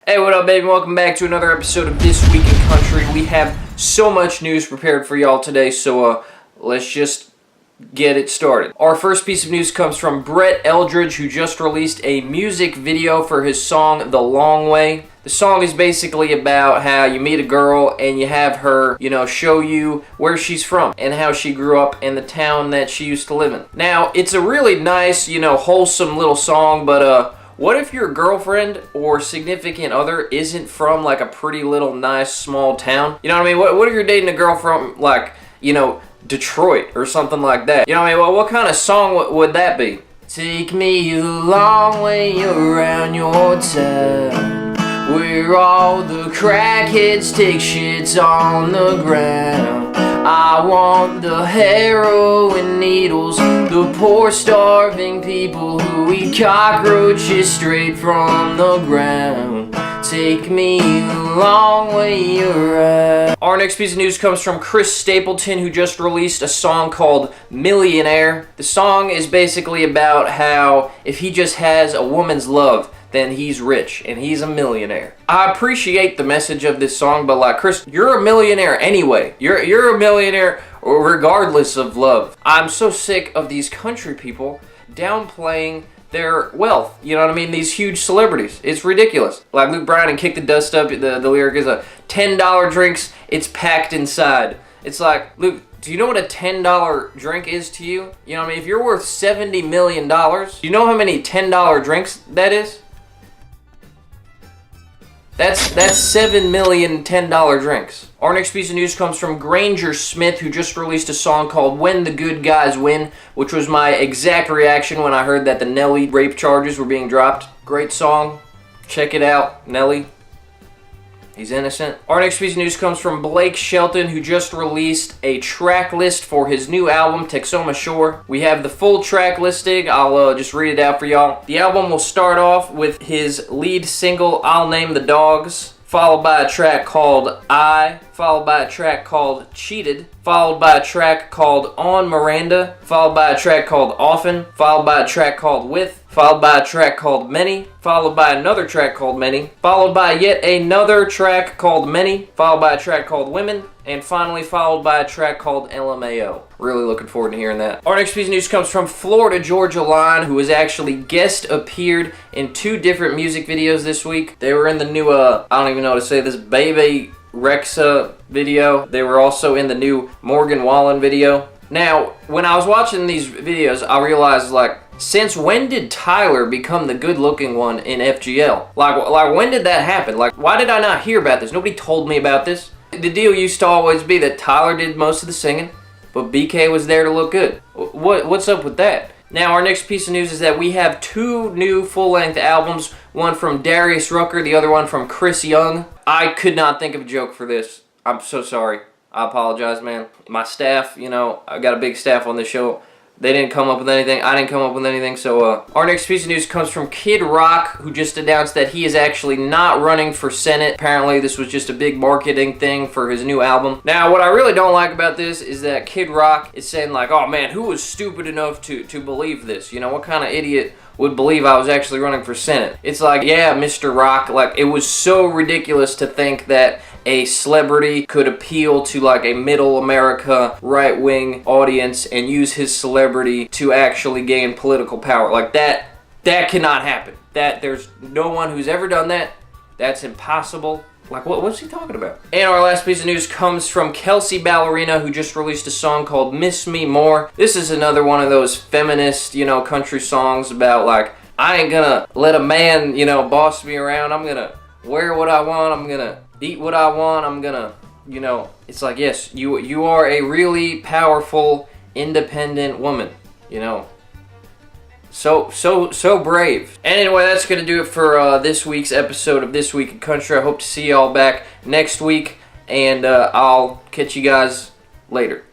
Hey, what up, baby? Welcome back to another episode of This Week in Country. We have so much news prepared for y'all today, so let's just get it started. Our first piece of news comes from Brett Eldredge, who just released a music video for his song The Long Way. The song is basically about how you meet a girl and you have her, show you where she's from and how she grew up in the town that she used to live in. Now, it's a really nice, wholesome little song, but what if your girlfriend or significant other isn't from like a pretty little nice small town? You know what I mean? What if you're dating a girl from like, Detroit or something like that? You know what I mean? Well, what kind of song would that be? Take me a long way around your town, where all the crackheads take shits on the ground. I want the heroin needles, the poor starving people who eat cockroaches straight from the ground. Take me a long way around. Our next piece of news comes from Chris Stapleton, who just released a song called Millionaire. The song is basically about how if he just has a woman's love, then he's rich and he's a millionaire. I appreciate the message of this song, but like, Chris, you're a millionaire anyway. You're a millionaire regardless of love. I'm so sick of these country people downplaying their wealth. You know what I mean? These huge celebrities. It's ridiculous. Like Luke Bryan and Kick the Dust Up, the lyric is a $10 drinks, it's packed inside. It's like, Luke, do you know what a $10 drink is to you? You know what I mean? If you're worth $70 million, do you know how many $10 drinks that is? That's 7 million $10 drinks. Our next piece of news comes from Granger Smith, who just released a song called When the Good Guys Win, which was my exact reaction when I heard that the Nelly rape charges were being dropped. Great song. Check it out, Nelly. He's innocent. Our next piece of news comes from Blake Shelton, who just released a track list for his new album, Texoma Shore. We have the full track listing. I'll just read it out for y'all. The album will start off with his lead single, I'll Name the Dogs, followed by a track called I, followed by a track called Cheated, followed by a track called On Miranda, followed by a track called Often, followed by a track called With, followed by a track called Many, followed by another track called Many, followed by yet another track called Many, followed by a track called Women, and finally followed by a track called LMAO. Really looking forward to hearing that. Our next piece of news comes from Florida Georgia Line, who has actually guest appeared in 2 different music videos this week. They were in the new, I don't even know how to say this, Bebe Rexha video. They were also in the new Morgan Wallen video. Now, when I was watching these videos, I realized, like, since when did Tyler become the good-looking one in FGL? Like, when did that happen? Like, why did I not hear about this? Nobody told me about this. The deal used to always be that Tyler did most of the singing, but BK was there to look good. What's up with that? Now, our next piece of news is that we have 2 new full-length albums, one from Darius Rucker, the other one from Chris Young. I could not think of a joke for this. I'm so sorry. I apologize, man. My staff, I got a big staff on this show. They didn't come up with anything. I didn't come up with anything. So, our next piece of news comes from Kid Rock, who just announced that he is actually not running for Senate. Apparently, this was just a big marketing thing for his new album. Now, what I really don't like about this is that Kid Rock is saying, like, oh man, who was stupid enough to believe this? What kind of idiot would believe I was actually running for Senate? It's like, yeah, Mr. Rock, like, it was so ridiculous to think that a celebrity could appeal to like a middle America right-wing audience and use his celebrity to actually gain political power. Like that cannot happen. There's no one who's ever done that. That's impossible. Like, what's he talking about? And our last piece of news comes from Kelsey Ballerina, who just released a song called Miss Me More. This is another one of those feminist, country songs about like, I ain't gonna let a man, boss me around. I'm gonna wear what I want. I'm gonna eat what I want. I'm gonna, it's like, yes, you are a really powerful, independent woman, So brave. And anyway, that's going to do it for this week's episode of This Week in Country. I hope to see y'all back next week, and I'll catch you guys later.